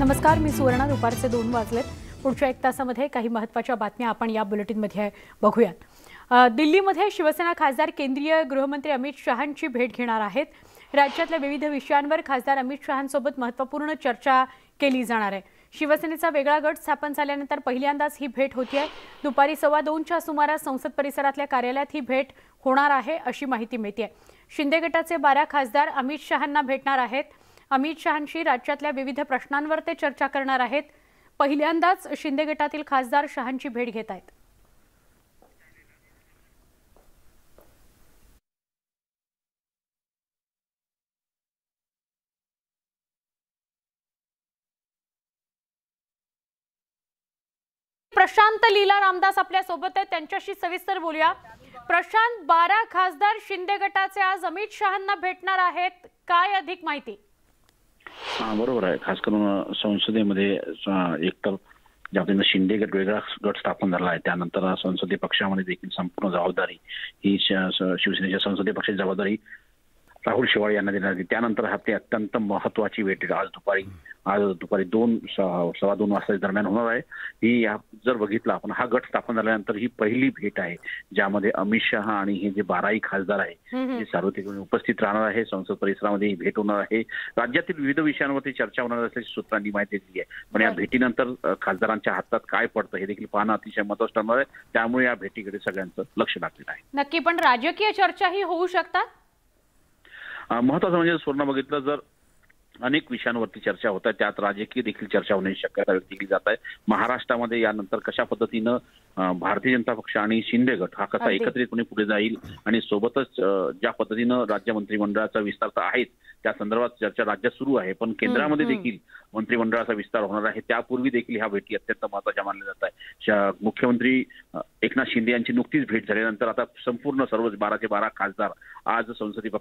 नमस्कार, मी सुवर्णा. दुपारचे 2 वाजलेत. पुढच्या 1 तासामध्ये काही महत्त्वाच्या बातम्या आपण या बुलेटिनमध्ये बघूयात. दिल्लीमध्ये शिवसेना खासदार केंद्रीय गृहमंत्री अमित शहांची भेट घेणार आहेत. राज्यातल्या विविध विषयांवर खासदार अमित शहांसोबत महत्त्वपूर्ण चर्चा केली जाणार आहे. शिवसेनेचा वेगळा गट स्थापन झाल्यानंतर पहिल्यांदाच ही भेट होतीये. दुपारी 2:15च्या सुमारास संसद परिसरातल्या कार्यालयात ही भेट होणार आहे अशी माहिती मिळते. शिंदे गटाचे 12 खासदार अमित शहांना भेटणार आहेत. अमित शहांशी राज्यातल्या विविध प्रश्नांवर ते चर्चा करणार आहेत. पहिल्यांदाच शिंदे गटातील खासदार शहांची भेट घेत आहेत. प्रशांत लीला रामदास आपल्या सोबत आहेत, त्यांच्याशी सविस्तर बोलूया. प्रशांत, 12 खासदार शिंदे गटाचे आज अमित शहांना भेटणार आहेत, काय अधिक माहिती? बरोबर आहे. खास करून संसदेमध्ये एकतर ज्या पद्धतीने शिंदे गट वेगळा गट स्थापन झाला आहे त्यानंतर संसदीय पक्षामध्ये देखील संपूर्ण जबाबदारी ही शिवसेनेच्या संसदीय पक्षाची जबाबदारी राहुल शेवाळे यांना देण्यात आली. त्यानंतर हा ते अत्यंत महत्वाची भेट आज दुपारी 2:15 वाजता दरम्यान होणार आहे. ही जर बघितलं आपण हा गट स्थापन झाल्यानंतर ही पहिली भेट आहे ज्यामध्ये अमित शहा आणि हे जे 12 खासदार आहे जे सार्वत्रिक उपस्थित राहणार आहे. संसद परिसरामध्ये ही भेट होणार आहे. राज्यातील विविध विषयांवरती चर्चा होणार असल्याची सूत्रांनी माहिती दिली आहे. पण या भेटीनंतर खासदारांच्या हातात काय पडतं हे देखील पाहणं अतिशय महत्त्वाचं ठरणार आहे. त्यामुळे या भेटीकडे सगळ्यांचं लक्ष लागलेलं आहे. नक्की, पण राजकीय चर्चाही होऊ शकतात. महत्वाचं म्हणजे स्वर्ण बघितलं जर अनेक विषयांवरती चर्चा होत आहे त्यात राजकीय देखील चर्चा होण्याची शक्यता व्यक्त केली जात आहे. महाराष्ट्रामध्ये यानंतर कशा पद्धतीनं भारतीय जनता पक्ष आणि शिंदे गट हा कसा एकत्रितपणे पुढे जाईल आणि सोबतच ज्या पद्धतीनं राज्य मंत्रिमंडळाचा विस्तार तर आहेच त्या संदर्भात चर्चा राज्यात सुरू आहे. पण केंद्रामध्ये देखील मंत्रिमंडळाचा विस्तार होणार आहे. त्यापूर्वी देखील ह्या भेटी अत्यंत महत्त्वाच्या मानल्या जात आहे. मुख्यमंत्री एकनाथ शिंदे यांची नुकतीच भेट झाल्यानंतर आता संपूर्ण सर्व 12चे 12 खासदार आज संसदीय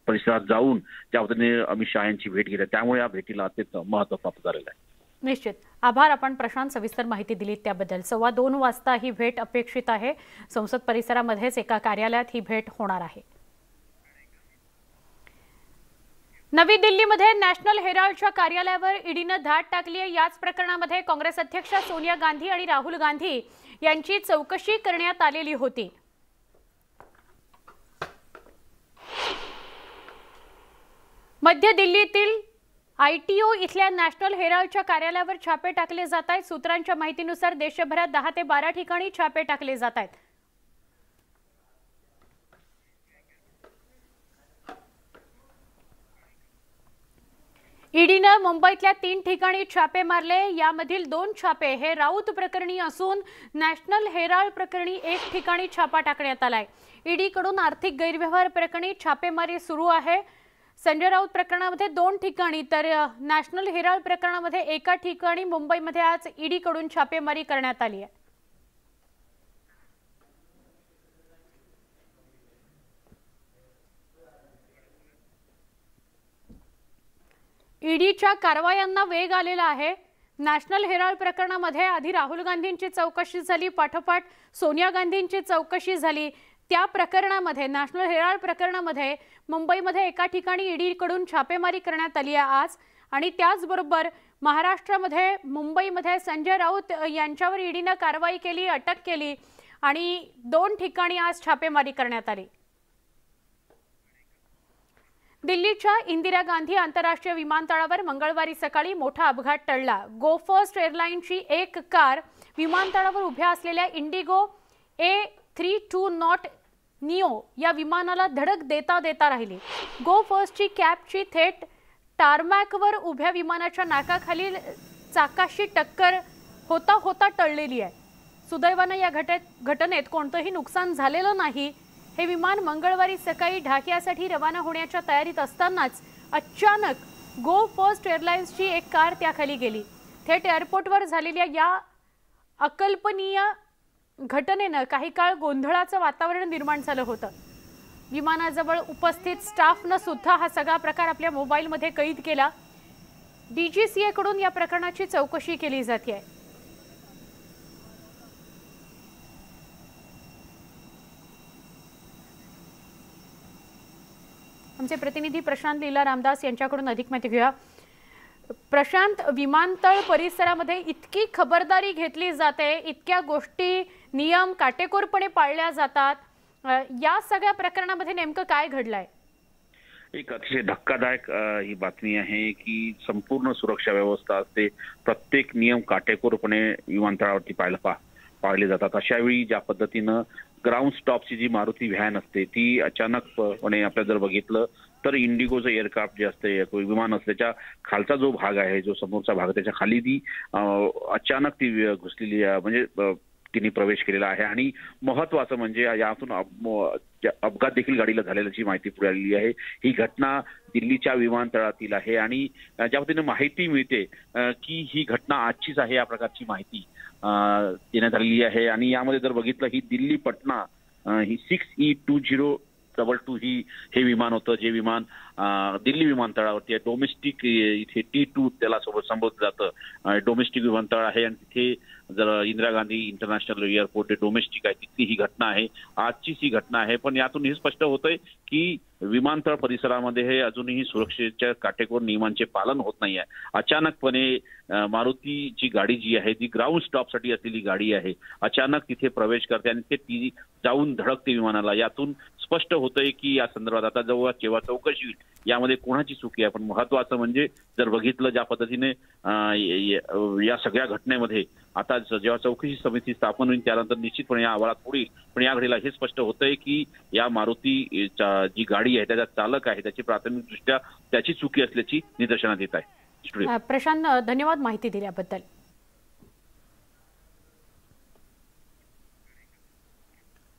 परिसरात जाऊन त्या पद्धतीने अमित शहा यांची भेट घेतली. त्यामुळे या भेटीला अत्यंत महत्त्व प्राप्त झालेलं आहे. निश्चित आभार. आपण प्रशांत सविस्तर माहिती दिली त्याबद्दल. 2:15 वाजता ही भेट अपेक्षित आहे. संसद परिसरामध्येच एका कार्यालयात ही भेट होणार आहे. नवी दिल्लीमध्ये नॅशनल हेराल्डच्या कार्यालयावर ईडीनं धाड टाकली आहे. याच प्रकरणामध्ये काँग्रेस अध्यक्षा सोनिया गांधी आणि राहुल गांधी यांची चौकशी करण्यात आलेली होती. मध्य दिल्लीतील ITO इथल्या नॅशनल हेराल्डच्या कार्यालयावर छापे टाकले जात आहेत. सूत्रांच्या माहितीनुसार देशभरात 10 ते 12 ठिकाणी छापे टाकले जात आहेत. ईडीनं मुंबईतल्या 3 ठिकाणी छापे मारले. यामधील 2 छापे हे राऊत प्रकरणी असून नॅशनल हेराल्ड प्रकरणी 1 ठिकाणी छापा टाकण्यात आलाय. ईडीकडून आर्थिक गैरव्यवहार प्रकरणी छापेमारी सुरू आहे. संजय राऊत प्रकरणामध्ये 2 ठिकाणी तर नॅशनल हेराल्ड प्रकरणामध्ये 1 ठिकाणी मुंबईमध्ये आज ईडीकडून छापेमारी करण्यात आली आहे. ईडीच्या कारवायांना वेग आलेला आहे. नॅशनल हेराल्ड प्रकरणामध्ये आधी राहुल गांधींची चौकशी झाली, पाठोपाठ सोनिया गांधींची चौकशी झाली. त्या प्रकरणामध्ये नॅशनल हेराल्ड प्रकरणामध्ये मुंबईमध्ये 1 ठिकाणी ईडीकडून छापेमारी करण्यात आली आहे आज. आणि त्याचबरोबर महाराष्ट्रामध्ये मुंबईमध्ये संजय राऊत यांच्यावर ईडीनं कारवाई केली, अटक केली आणि 2 ठिकाणी आज छापेमारी करण्यात आली. दिल्लीच्या इंदिरा गांधी आंतरराष्ट्रीय विमानतळावर मंगळवारी सकाळी मोठा अपघात टळला. गो फर्स्ट एअरलाईनची एक कार विमानतळावर उभ्या असलेल्या इंडिगो A320 निओ या विमानाला धडक देता देता राहिली. गो फर्स्टची कॅबची थेट टारमॅकवर उभ्या विमानाच्या नाकाखालील चाकाशी टक्कर होता होता टळलेली आहे. सुदैवानं या घटनेत कोणतंही नुकसान झालेलं नाही. हे विमान मंगळवारी सकाळी ढाक्यासाठी रवाना होण्याच्या तयारीत असतानाच अचानक गो फर्स्ट एअरलाइन्सची एक कार त्याखाली गेली. थेट एअरपोर्टवर झालेल्या या अकल्पनीय घटनेनं काही काळ गोंधळाचं वातावरण निर्माण झालं होतं. विमानाजवळ उपस्थित स्टाफनं सुद्धा हा सगळा प्रकार आपल्या मोबाईलमध्ये कैद केला. DGCA कडून या प्रकरणाची चौकशी केली जाते. आमचे प्रतिनिधी प्रशांत लीला रामदास यांच्याकडून अधिक माहिती घेऊया. प्रशांत, विमानतळ परिसरामध्ये इतकी खबरदारी घेतली जाते, इतक्या गोष्टी नियम काटेकोरपणे पाळल्या जातात, या सगळ्या प्रकरणामध्ये नेमकं काय घडलंय? एक अतिशय धक्कादायक ही बातमी आहे की संपूर्ण सुरक्षा व्यवस्था असते, प्रत्येक नियम काटेकोरपणे विमानतळावरती पाळले जातात. अशा वेळी ज्या पद्धतीनं ग्राउंड स्टॉपची जी मारुती व्हॅन असते ती अचानकपणे आपल्या जर बघितलं तर इंडिगोचं एअरक्राफ्ट जे असते, विमान असल्याच्या खालचा जो भाग आहे, जो समोरचा भाग, त्याच्या खाली ती अचानक ती घुसलेली म्हणजे तिने प्रवेश केलेला आहे. आणि महत्वाचं म्हणजे यातून अपघात देखील गाडीला झालेल्याची माहिती पुढे आलेली आहे. ही घटना दिल्लीच्या विमानतळातील आहे आणि ज्या पद्धतीने माहिती मिळते की ही घटना आजचीच आहे, या प्रकारची माहिती देण्यात आलेली आहे. आणि यामध्ये जर बघितलं, ही दिल्ली पटना ही 6E2022 हे विमान होतं, जे विमान दिल्ली विमानतळावरती आहे. डोमेस्टिक इथे T2 त्याला संबोधलं जातं, डोमेस्टिक विमानतळ आहे. आणि तिथे जर Indira Gandhi international airport domestic आहे, तिथली ही घटना आहे, आजचीच ही घटना आहे. पण यातून हे स्पष्ट होतंय की विमानतळ परिसरामध्ये हे अजूनही सुरक्षेच्या काटेकोर नियमांचे पालन होत नाही आहे. अचानकपणे मारुतीची गाडी जी आहे ती ग्राउंड स्टॉपसाठी असलेली गाडी आहे, अचानक तिथे प्रवेश करते आणि ती जाऊन धडकते विमानाला. यातून स्पष्ट होतंय की या संदर्भात आता जेव्हा चौकशी होईल यामध्ये कोणाची चुकी आहे. पण महत्वाचं म्हणजे जर बघितलं ज्या पद्धतीने या सगळ्या घटनेमध्ये आता जेव्हा चौकशी समिती स्थापन होईल त्यानंतर निश्चितपणे या अहवालात पुढील. पण या घडीला हे स्पष्ट होतंय की या मारुती जी गाडी आहे त्याचा चालक आहे त्याची प्राथमिकदृष्ट्या त्याची चुकी असल्याची निदर्शनात येत आहे. प्रशांत, धन्यवाद माहिती दिल्याबद्दल.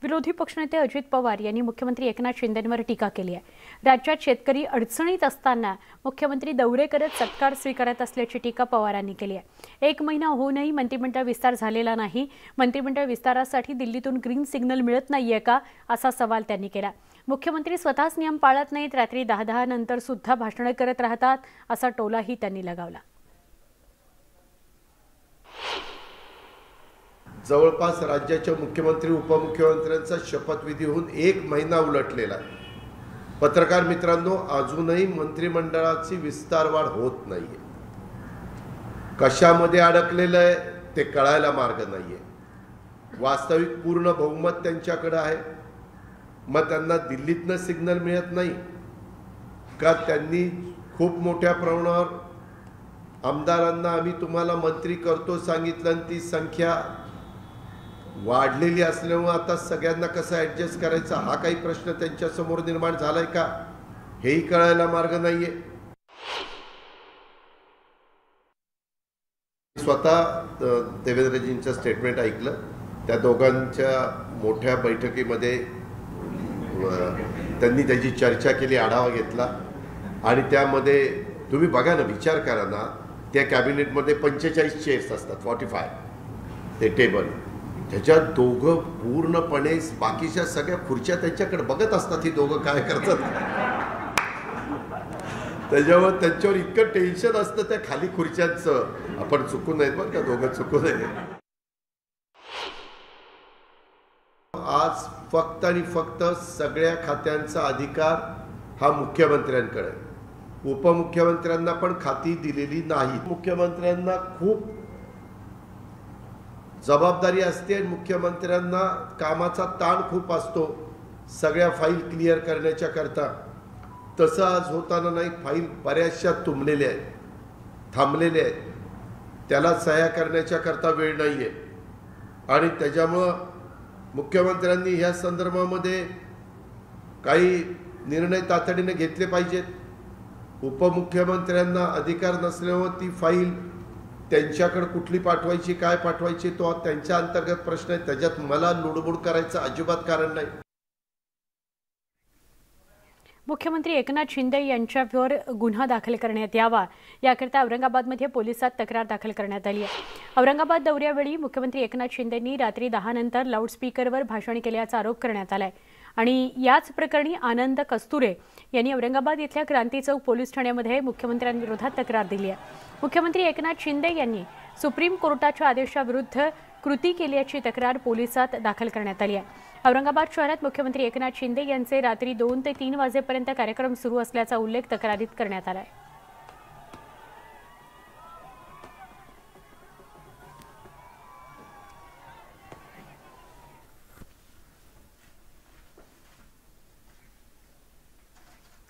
विरोधी पक्षनेते अजित पवार यांनी मुख्यमंत्री एकनाथ शिंदेंवर टीका केली आहे. राज्यात शेतकरी अडचणीत असताना मुख्यमंत्री दौरे करत सत्कार स्वीकारत असल्याची टीका पवारांनी केली आहे. 1 महिना होऊनही मंत्रिमंडळ विस्तार झालेला नाही. मंत्रिमंडळ विस्तारासाठी दिल्लीतून ग्रीन सिग्नल मिळत नाहीये का, असा सवाल त्यांनी केला. मुख्यमंत्री स्वतःच नियम पाळत नाहीत, रात्री 10 नंतर सुद्धा भाषणे करत राहतात, असा टोलाही त्यांनी लगावला. जवळपास राज्याच्या मुख्यमंत्री उपमुख्यमंत्र्यांचा शपथविधी होऊन 1 महिना उलटलेला आहे. पत्रकार मित्रांनो, अजूनही मंत्रिमंडळाची विस्तारवाढ होत नाहीये. कशामध्ये अडकलेलं आहे ते कळायला मार्ग नाहीये. वास्तविक पूर्ण बहुमत त्यांच्याकडे आहे, मग त्यांना दिल्लीतनं सिग्नल मिळत नाही का? त्यांनी खूप मोठ्या प्रमाणावर आमदारांना आम्ही तुम्हाला मंत्री करतो सांगितलं आणि ती संख्या वाढलेली असल्यामुळे आता सगळ्यांना कसं ऍडजस्ट करायचा हा काही प्रश्न त्यांच्या समोर निर्माण झालाय का, हेही कळायला मार्ग नाहीये. स्वतः देवेंद्रजींचं स्टेटमेंट ऐकलं. त्या दोघांच्या मोठ्या बैठकीमध्ये त्यांनी त्याची चर्चा केली, आढावा घेतला. आणि त्यामध्ये तुम्ही बघा ना, विचार करा ना, त्या कॅबिनेटमध्ये 45 चेअर्स असतात, 45 ते टेबल, त्याच्यात दोघं पूर्णपणे बाकीच्या सगळ्या खुर्च्या त्यांच्याकडे बघत असतात, ही दोघं काय करतात. त्याच्यावर त्यांच्यावर इतकं टेन्शन असतं त्या खाली खुर्च्यांचं. आपण चुकू नयेत बरं का, दोघं चुकू नये. आज फक्त आणि फक्त सगळ्या खात्यांचा अधिकार हा मुख्यमंत्र्यांकडे. उपमुख्यमंत्र्यांना पण खाती दिलेली नाही. मुख्यमंत्र्यांना खूप जबाबदारी असते आणि मुख्यमंत्र्यांना कामाचा ताण खूप असतो सगळ्या फाईल क्लिअर करण्याच्या करता. तसं आज होताना नाही. फाईल बऱ्याचशा तुंबलेल्या आहेत, थांबलेल्या आहेत, त्याला सह्या करण्याच्या करता वेळ नाही आहे. आणि त्याच्यामुळं मुख्यमंत्र्यांनी ह्या संदर्भामध्ये काही निर्णय तातडीने घेतले पाहिजेत. उपमुख्यमंत्र्यांना अधिकार नसल्यामुळे ती फाईल त्यांच्याकडे कुठली पाठवायची, काय पाठवायची, तो त्यांच्या अंतर्गत प्रश्न आहे. त्याच्यात मला लुडबुड करायचं अजिबात कारण नाही. मुख्यमंत्री एकनाथ शिंदे यांच्यावर गुन्हा दाखल करण्यात यावा याकरता औरंगाबादमध्ये पोलिसात तक्रार दाखल करण्यात आली आहे. औरंगाबाद दौऱ्यावेळी मुख्यमंत्री एकनाथ शिंदेंनी रात्री 10 नंतर लाऊडस्पीकरवर भाषण केल्याचा आरोप करण्यात आलाय. आणि याच प्रकरणी आनंद कस्तुरे यांनी औरंगाबाद इथल्या क्रांती चौक पोलीस ठाण्यामध्ये मुख्यमंत्र्यांविरोधात तक्रार दिली आहे. मुख्यमंत्री एकनाथ शिंदे यांनी सुप्रीम कोर्टाच्या आदेशाविरुद्ध कृती केल्याची तक्रार पोलिसात दाखल करण्यात आली आहे. औरंगाबाद शहरात मुख्यमंत्री एकनाथ शिंदे यांचे रात्री 2 ते 3 वाजेपर्यंत कार्यक्रम सुरू असल्याचा उल्लेख तक्रारीत करण्यात आला आहे.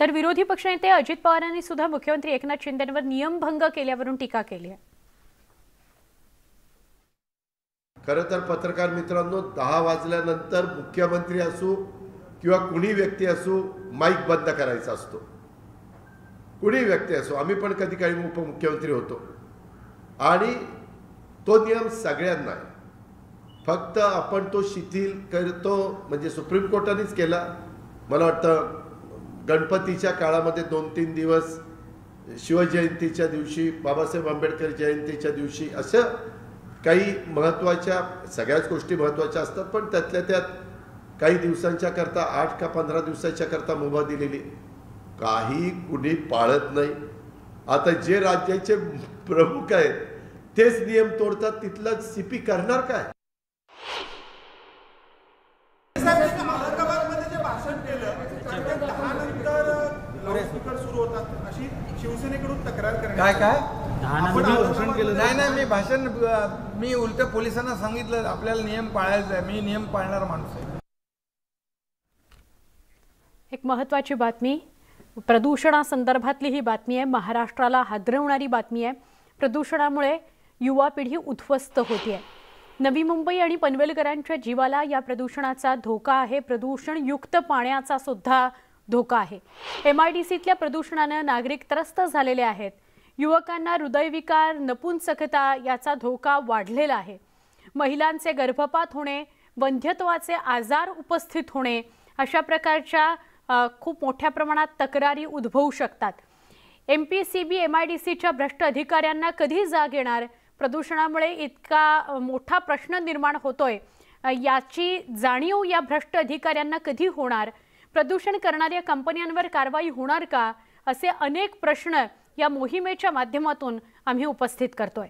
तर विरोधी पक्षनेते अजित पवारांनी सुद्धा मुख्यमंत्री एकनाथ शिंदेंवर नियमभंग केल्यावरून टीका केली आहे. खरं तर पत्रकार मित्रांनो, 10 वाजल्यानंतर मुख्यमंत्री असो किंवा कुणी व्यक्ती असो माईक बंद करायचा असतो. कुणी व्यक्ती असो, आम्ही पण कधी काही उपमुख्यमंत्री होतो आणि तो नियम सगळ्यांना आहे. फक्त आपण तो शिथिल करतो म्हणजे सुप्रीम कोर्टानेच केला. मला वाटतं गणपतीच्या काळामध्ये 2-3 दिवस, शिवजयंतीच्या दिवशी, बाबासाहेब आंबेडकर जयंतीच्या दिवशी, असं काही महत्त्वाच्या, सगळ्याच गोष्टी महत्त्वाच्या असतात, पण त्यातल्या त्यात काही दिवसांच्या करता 8 का 15 दिवसाच्या करता मुभा दिलेली. काही कुणी पाळत नाही. आता जे राज्याचे प्रमुख आहेत तेच नियम तोडतात, तिथलं सीपी करणार काय? औरंगाबादमध्ये जे भाषण केलं त्यानंतर 10 नंतर लाऊडस्पीकर सुरू होतात अशी शिवसेनेकडून तक्रार करण्यात काय भाषण केलं नाही, मी उलट पोलिसांना सांगितलं आपल्याला नियम पाळायचा आहे. मी नियम पाळणारा माणूस आहे. एक महत्त्वाची बातमी, प्रदूषणासंदर्भातली ही बातमी आहे. महाराष्ट्राला हादरवणारी बातमी आहे. प्रदूषणामुळे युवा पिढी उद्ध्वस्त होतीये. नवी मुंबई आणि पनवेलकरांच्या जीवाला या प्रदूषणाचा धोका आहे. प्रदूषणयुक्त पाण्याचा सुद्धा धोका आहे. MIDCतल्या प्रदूषणाने नागरिक त्रस्त झालेले आहेत. युवकांना हृदयविकार, नपुंसकता याचा धोका वाढलेला आहे. महिलांचे गर्भपात होणे, वंध्यत्वाचे आजार उपस्थित होणे अशा प्रकारच्या खूप मोठ्या प्रमाणात तक्रारी उद्भवू शकतात. MPCB MIDCच्या भ्रष्ट अधिकाऱ्यांना कधी जाग येणार? प्रदूषणामुळे इतका मोठा प्रश्न निर्माण होतोय, याची जाणीव या भ्रष्ट अधिकाऱ्यांना कधी होणार? प्रदूषण करणाऱ्या कंपन्यांवर कारवाई होणार का? असे अनेक प्रश्न या मोहिमेच्या माध्यमातून आम्ही उपस्थित करतोय.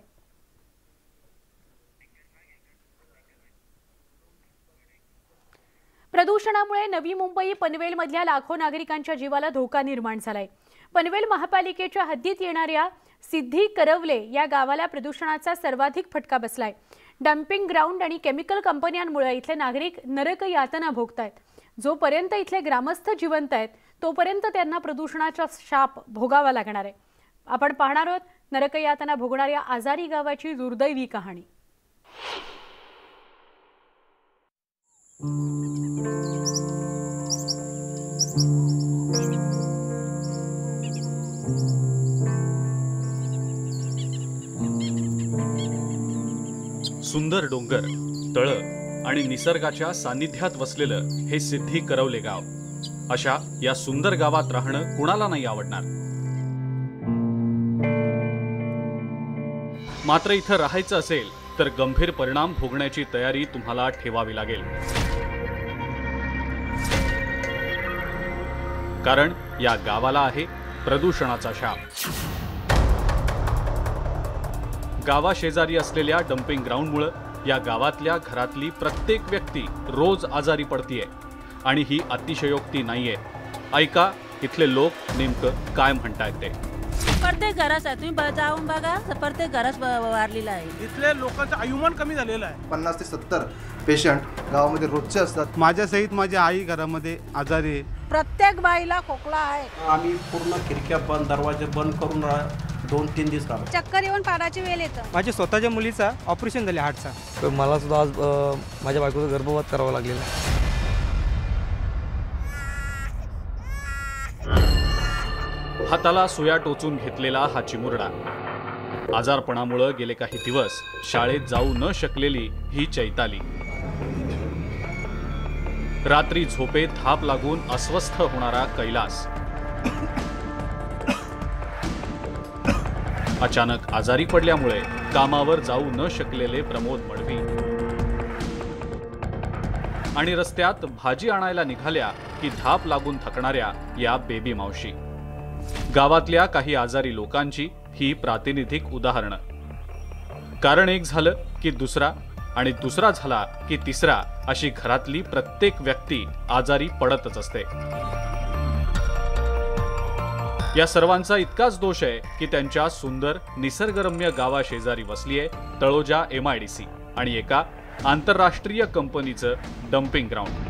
प्रदूषणामुळे नवी मुंबई पनवेलमधल्या लाखो नागरिकांच्या जीवाला धोका निर्माण झालाय. पनवेल महापालिकेच्या हद्दीत येणाऱ्या सिद्धी करवले या गावाला प्रदूषणाचा सर्वाधिक फटका बसलाय. डम्पिंग ग्राउंड आणि केमिकल कंपन्यांमुळे इथले नागरिक नरक यातना भोगतायत. जोपर्यंत इथले ग्रामस्थ जिवंत आहेत तोपर्यंत त्यांना प्रदूषणाचा शाप भोगावा लागणार आहे. आपण पाहणार आहोत नरक यातना भोगणाऱ्या आजारी गावाची दुर्दैवी कहाणी. सुंदर डोंगर, तळ आणि निसर्गाच्या सानिध्यात वसलेलं हे सिद्धी करवले गाव. अशा या सुंदर गावात राहणं कुणाला नाही आवडणार. मात्र इथं राहायचं असेल तर गंभीर परिणाम भोगण्याची तयारी तुम्हाला ठेवावी लागेल. कारण या गावाला आहे प्रदूषणाचा शाप. गावाशेजारी असलेल्या डम्पिंग ग्राउंडमुळे या गावातल्या घरातली प्रत्येक व्यक्ती रोज आजारी पडतीये. आणि ही अतिशयोक्ती नाहीये. ऐका इथले लोक नेमकं काय म्हणतायत ते. प्रत्येक घरात आहे, तुम्ही जाऊन बघा, प्रत्येक घरात वारलेला आहे. इथल्या लोकांचं आयुमान कमी झालेलं आहे. 50 ते 70 पेशंट गावामध्ये रोजचे असतात. माझ्यासहित माझी आई घरामध्ये आजारी आहे. प्रत्येक बाईला खोकला आहे. आम्ही पूर्ण खिडक्या बंद, दरवाजे बंद करून 2-3 दिवस राहिलो. चक्कर येऊन पाडाची वेळ येतं. माझ्या स्वतःच्या मुलीचा ऑपरेशन झाले हार्टचा. तर मला सुद्धा आज माझ्या बायकोचा गर्भपात करावा लागलेला. हाताला सुया टोचून घेतलेला हा चिमुरडा, आजारपणामुळे गेले काही दिवस शाळेत जाऊ न शकलेली ही चैताली, रात्री झोपेत धाप लागून अस्वस्थ होणारा कैलास, अचानक आजारी पडल्यामुळे कामावर जाऊ न शकलेले प्रमोद मळवी आणि रस्त्यात भाजी आणायला निघाल्या की धाप लागून थकणाऱ्या या बेबी मावशी. गावातल्या काही आजारी लोकांची ही प्रातिनिधिक उदाहरणं. कारण एक झालं की दुसरा आणि दुसरा झाला की तिसरा अशी घरातली प्रत्येक व्यक्ती आजारी पडतच असते. या सर्वांचा इतकाच दोष आहे की त्यांच्या सुंदर निसर्गरम्य गावाशेजारी वसली आहे तळोजा MIDC आणि एका आंतरराष्ट्रीय कंपनीचं डम्पिंग ग्राउंड.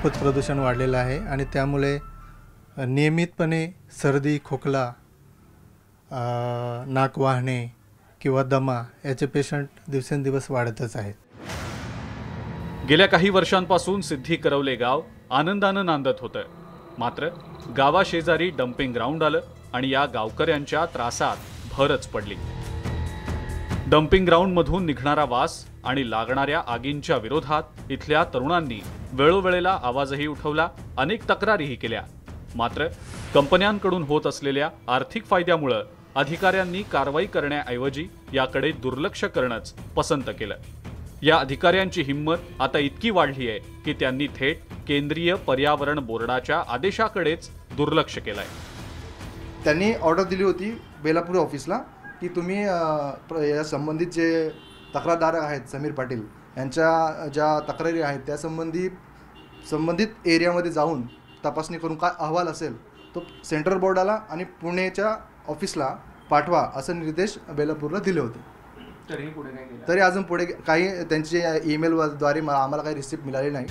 खूपच प्रदूषण वाढलेलं आहे आणि त्यामुळे नियमितपणे सर्दी, खोकला, नाक वाहणे किंवा दमा याचे पेशंट दिवसेंदिवस वाढतच आहेत. गेल्या काही वर्षांपासून सिद्धी करवले गाव आनंदानं नांदत होतं. मात्र गावाशेजारी डम्पिंग ग्राउंड आलं आणि या गावकऱ्यांच्या त्रासात भरच पडली. डम्पिंग ग्राउंडमधून निघणारा वास आणि लागणाऱ्या आगींच्या विरोधात इथल्या तरुणांनी वेळोवेळेला आवाजही उठवला, अनेक तक्रारीही केल्या. मात्र कंपन्यांकडून होत असलेल्या आर्थिक फायद्यामुळे अधिकाऱ्यांनी कारवाई करण्याऐवजी याकडे दुर्लक्ष करणंच पसंत केलं. या अधिकाऱ्यांची हिंमत आता इतकी वाढली आहे की त्यांनी थेट केंद्रीय पर्यावरण बोर्डाच्या आदेशाकडेच दुर्लक्ष केलंय. त्यांनी ऑर्डर दिली होती बेलापूर ऑफिसला की तुम्ही या संबंधित जे तक्रारदार आहेत समीर पाटील यांच्या ज्या तक्रारी आहेत त्या संबंधित एरियामध्ये जाऊन तपासणी करून काय अहवाल असेल तो सेंट्रल बोर्डाला आणि पुण्याच्या ऑफिसला पाठवा असं निर्देश बेलापूरला दिले होते. तरी अजून पुढे काही त्यांचे ईमेलद्वारे आम्हाला काही रिसिप्ट मिळाली नाही.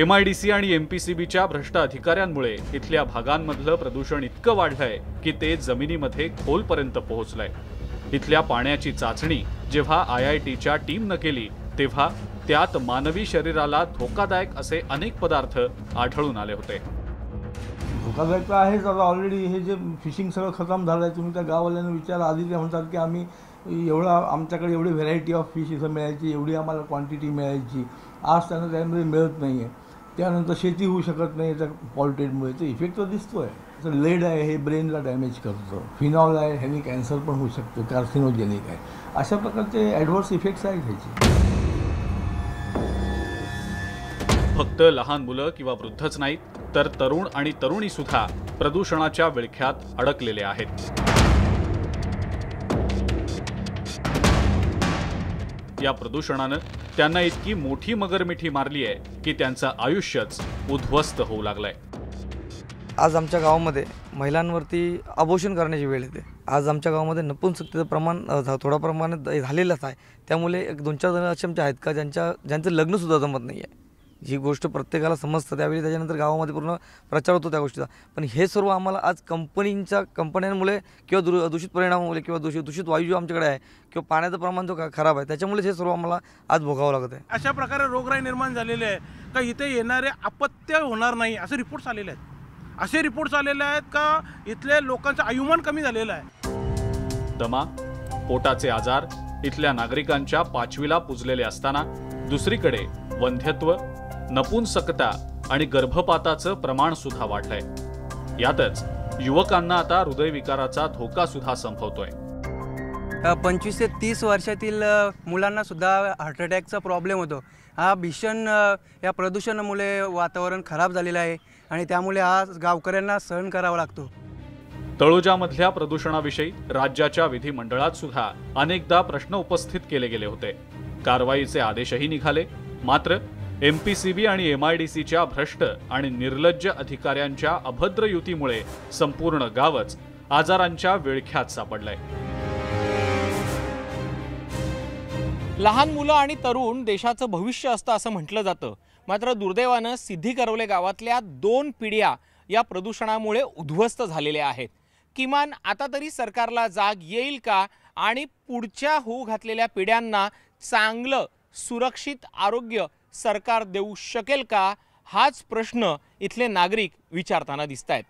MIDC आणि MPCBच्या भ्रष्ट अधिकाऱ्यांमुळे इथल्या भागांमधलं प्रदूषण इतकं वाढलंय की ते जमिनीमध्ये खोलपर्यंत पोहोचलंय. इथल्या पाण्याची चाचणी जेव्हा IITच्या टीमनं केली तेव्हा त्यात मानवी शरीराला धोकादायक असे अनेक पदार्थ आढळून आले होते. धोकादायक तर आहेच. आता ऑलरेडी हे जे फिशिंग सगळं खतम झालं आहे. तुम्ही त्या गाववाल्यांना विचारा, आधी ते म्हणतात की आम्ही आमच्याकडे एवढी व्हेरायटी ऑफ फिश इथं मिळायची, एवढी आम्हाला क्वांटिटी मिळायची. आज त्यांना त्यामध्ये मिळत नाही आहे. त्यानंतर शेती होऊ शकत नाही त्या पॉल्युटेडमुळे. तर इफेक्ट तर दिसतो आहे. तर लेड आहे हे ब्रेनला डॅमेज करतं. फिनॉल आहे ह्याने कॅन्सर पण होऊ शकतो, कार्सिनोजेनिक आहे. अशा प्रकारचे ॲडव्हर्स इफेक्ट्स आहेत ह्याचे. फक्त लहान मुलं किंवा वृद्धच नाहीत तर तरुण आणि तरुणी सुद्धा प्रदूषणाच्या विळख्यात अडकलेले आहेत. या प्रदूषणानं त्यांना इतकी मोठी मगरमिठी मारली आहे की त्यांचं आयुष्यच उद्ध्वस्त होऊ लागलंय. आज आमच्या गावामध्ये महिलांवरती अबॉर्शन करण्याची वेळ येते. आज आमच्या गावामध्ये नपुंसकतेचं प्रमाण थोड्या प्रमाणात झालेलंच आहे. त्यामुळे 2-4 जण असे आमचे आहेत का ज्यांचं लग्नसुद्धा जमत नाही आहे. ही गोष्ट प्रत्येकाला समजतं. त्यावेळी त्याच्यानंतर गावामध्ये पूर्ण प्रचार होतो त्या गोष्टीचा. पण हे सर्व आम्हाला आज कंपन्यांमुळे किंवा दूषित परिणामामुळे किंवा दूषित वायू जो आमच्याकडे आहे किंवा पाण्याचं प्रमाण जो खराब आहे त्याच्यामुळे हे सर्व आम्हाला आज भोगावं लागत आहे. अशा प्रकारे रोगराई निर्माण झालेली आहे का इथे येणारे अपत्य होणार नाही असे रिपोर्ट्स आलेले आहेत. असे रिपोर्ट्स आलेले आहेत का इथले लोकांचं आयुमान कमी झालेलं आहे. दमा, पोटाचे आजार इथल्या नागरिकांच्या 5वीला पुजलेले असताना दुसरीकडे वंध्यत्व, नपुंसकता आणि गर्भपाताचं प्रमाण सुद्धा वाढलंय. यातच युवकांना आता हृदयविकाराचा धोका सुद्धा संभवतोय. 25 ते 30 वर्षातील मुलांना सुद्धा हार्ट अटॅकचा प्रॉब्लेम होतो. हा भीषण या प्रदूषणामुळे वातावरण खराब झालेलं आहे आणि त्यामुळे आज गावकऱ्यांना सहन करावा लागतो. तळोजामधल्या प्रदूषणाविषयी राज्याच्या विधिमंडळात सुद्धा अनेकदा प्रश्न उपस्थित केले गेले होते. कारवाईचे आदेशही निघाले. मात्र MPCB आणि MIDCच्या भ्रष्ट आणि निर्लज्ज अधिकाऱ्यांच्या अभद्र युतीमुळे संपूर्ण गावच आजारांच्या विळख्यात सापडलंय. लहान मुलं आणि तरुण देशाचं भविष्य असतं असं म्हटलं जातं. मात्र दुर्दैवानं सिद्धी करवले गावातल्या 2 पिढ्या या प्रदूषणामुळे उद्ध्वस्त झालेल्या आहेत. किमान आता तरी सरकारला जाग येईल का आणि पुढच्या होऊ घातलेल्या पिढ्यांना चांगलं सुरक्षित आरोग्य सरकार देऊ शकेल का, हाच प्रश्न इथले नागरिक विचारताना दिसतायत.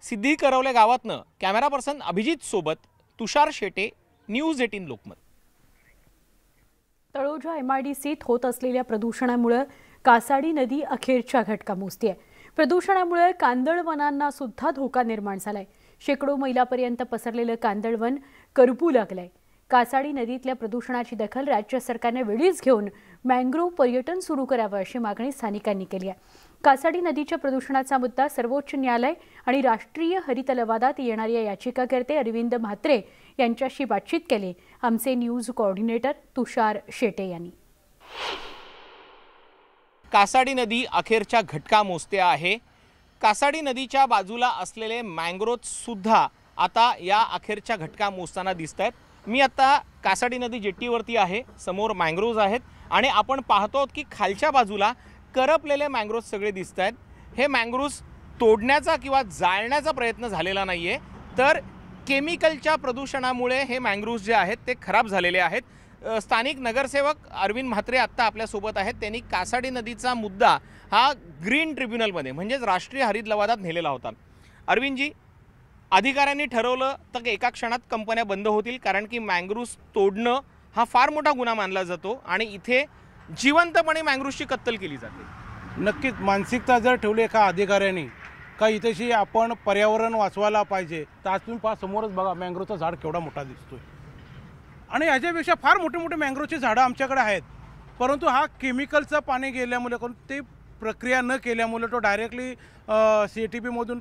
सिद्धी करवले गावातनं कॅमेरा पर्सन अभिजित सोबत तुषार शेटे, न्यूज 18 लोकमत. तळोजा MIDCत होत असलेल्या प्रदूषणामुळे कासाडी नदी अखेरच्या घटका मोजतीये. प्रदूषणामुळे कांदळवनांना सुद्धा धोका निर्माण झालाय. शेकडो मैलापर्यंत पसरलेलं कांदळवन करपू लागलंय. कासाडी नदीतल्या प्रदूषणाची दखल राज्य सरकारने वेळीच घेऊन मँग्रोव्ह पर्यटन सुरू करावं अशी मागणी स्थानिकांनी केली आहे. कासाडी नदीच्या प्रदूषणाचा मुद्दा सर्वोच्च न्यायालय आणि राष्ट्रीय हरित लवादात येणाऱ्या याचिकाकर्ते अरविंद म्हात्रे यांच्याशी बातचीत केली. आमचे न्यूज कोऑर्डिनेटर तुषार शेटे यांनी. कासाडी नदी अखेरच्या घटका मोजते आहे. कासाडी नदीच्या बाजूला असलेले मँग्रोव्ह सुद्धा आता या अखेरच्या घटका मोजताना दिसत आहेत. मी आता कासाडी नदी जेट्टीवरती आहे. समोर मँग्रोव्ह आहेत आणि आपण पाहतो की खालच्या बाजूला करपलेले मँग्रोव्ज सगळे दिसत आहेत. हे मँग्रोव्ज तोडण्याचा किंवा जाळण्याचा प्रयत्न झालेला नाही आहे, तर केमिकलच्या प्रदूषणामुळे हे मँग्रोव्ज जे आहेत ते खराब झालेले आहेत. स्थानिक नगरसेवक अरविंद म्हात्रे आत्ता आपल्यासोबत आहेत. त्यांनी कासाडी नदीचा मुद्दा हा ग्रीन ट्रिब्युनलमध्ये म्हणजेच राष्ट्रीय हरित लवादात नेलेला होता. अरविंदजी, अधिकाऱ्यांनी ठरवलं तर एका क्षणात कंपन्या बंद होतील, कारण की मँग्रोव्ज तोडणं हा फार मोठा गुन्हा मानला जातो आणि इथे जिवंतपणे मँग्रोव्जची कत्तल केली जाते. नक्कीच मानसिकता जर ठेवली एका अधिकाऱ्यांनी का इथेशी आपण पर्यावरण वाचवायला पाहिजे, तर आज तुम्ही पहा समोरच बघा मँग्रोव्हचं झाड केवढा मोठा दिसतोय आणि याच्यापेक्षा फार मोठे मोठे मँग्रोव्हची झाडं आमच्याकडे आहेत. परंतु हा केमिकलचं पाणी गेल्यामुळे ते प्रक्रिया न केल्यामुळे तो डायरेक्टली CATP मधून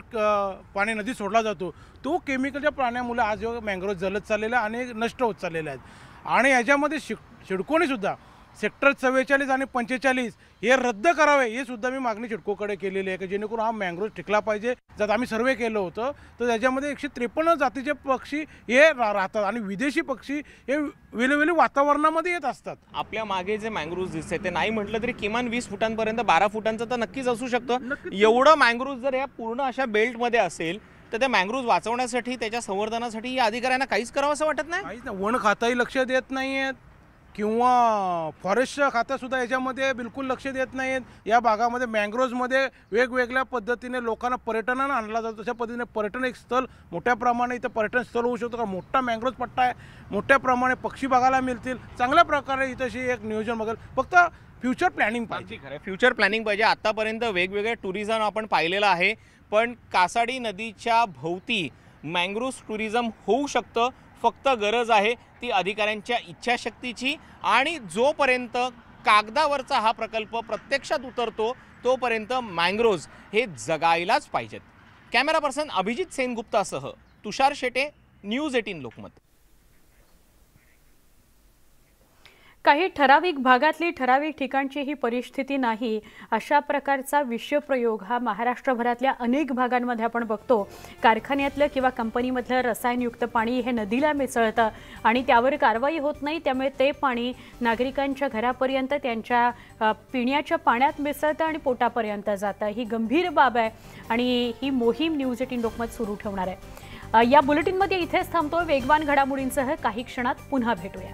पाणी नदी सोडला जातो. तो केमिकलच्या पाण्यामुळे आज मँग्रोव्ह जलत चाललेला आणि नष्ट होत चाललेले आहेत. आणि याच्यामध्ये सिडकोनेसुद्धा सेक्टर 44 आणि 45 हे रद्द करावे, हे सुद्धा मी मागणी सिडकोकडे केलेली आहे की जेणेकरून हा मँग्रोव्ह टिकला पाहिजे. जर आम्ही सर्वे केलं होतं तर त्याच्यामध्ये 153 जातीचे पक्षी हे राहतात आणि विदेशी पक्षी हे वेगवेगळ्या वातावरणामध्ये येत असतात. आपल्या मागे जे मँग्रोव्ज दिसते ते नाही म्हटलं तरी किमान 20 फुटांपर्यंत 12 फुटांचं तर नक्कीच असू शकतं. एवढं मँग्रोव्ज जर या पूर्ण अशा बेल्टमध्ये असेल तर त्या मँग्रोव्ज वाचवण्यासाठी, त्याच्या संवर्धनासाठी या अधिकाऱ्यांना काहीच करावं असं वाटत नाही. वन खातंही लक्ष देत नाही आहेत किंवा फॉरेस्ट खातंसुद्धा याच्यामध्ये बिलकुल लक्ष देत नाहीत. या भागामध्ये मँग्रोव्जमध्ये वेगवेगळ्या पद्धतीने लोकांना पर्यटनानं आणला जातो. तशा पद्धतीने पर्यटन एक स्थळ मोठ्या प्रमाणे इथं पर्यटन स्थळ होऊ शकतो. कारण मोठा मँग्रोव्ज पट्टा आहे, मोठ्या प्रमाणे पक्षी बघायला मिळतील, चांगल्या प्रकारे इथंशी एक नियोजन बघेल. फक्त फ्युचर प्लॅनिंग पाहिजे. खरं फ्युचर प्लॅनिंग पाहिजे. आतापर्यंत वेगवेगळे टुरिझम आपण पाहिलेलं आहे, पण कासाडी नदीच्या भोवती मँग्रोव्ह टुरिझम होऊ शकतं. फक्त गरज आहे ती अधिकाऱ्यांच्या इच्छाशक्तीची आणि जोपर्यंत कागदावरचा हा प्रकल्प प्रत्यक्षात उतरतो तोपर्यंत मँग्रोव्ज हे जगायलाच पाहिजेत. कॅमेरा पर्सन अभिजित सेनगुप्तासह तुषार शेटे, न्यूज 18 लोकमत. काही ठराविक भागातली ठराविक ठिकाणची ही परिस्थिती नाही, अशा प्रकारचा विषप्रयोग हा महाराष्ट्रभरातल्या अनेक भागांमध्ये आपण बघतो. कारखान्यातलं किंवा कंपनीमधलं रसायनयुक्त पाणी हे नदीला मिसळतं आणि त्यावर कारवाई होत नाही. त्यामुळे ते पाणी नागरिकांच्या घरापर्यंत, त्यांच्या पिण्याच्या पाण्यात मिसळतं आणि पोटापर्यंत जातं. ही गंभीर बाब आहे आणि ही मोहीम न्यूज 18 लोकमत सुरू ठेवणार आहे. या बुलेटिनमध्ये इथेच थांबतो. वेगवान घडामोडींसह काही क्षणात पुन्हा भेटूया.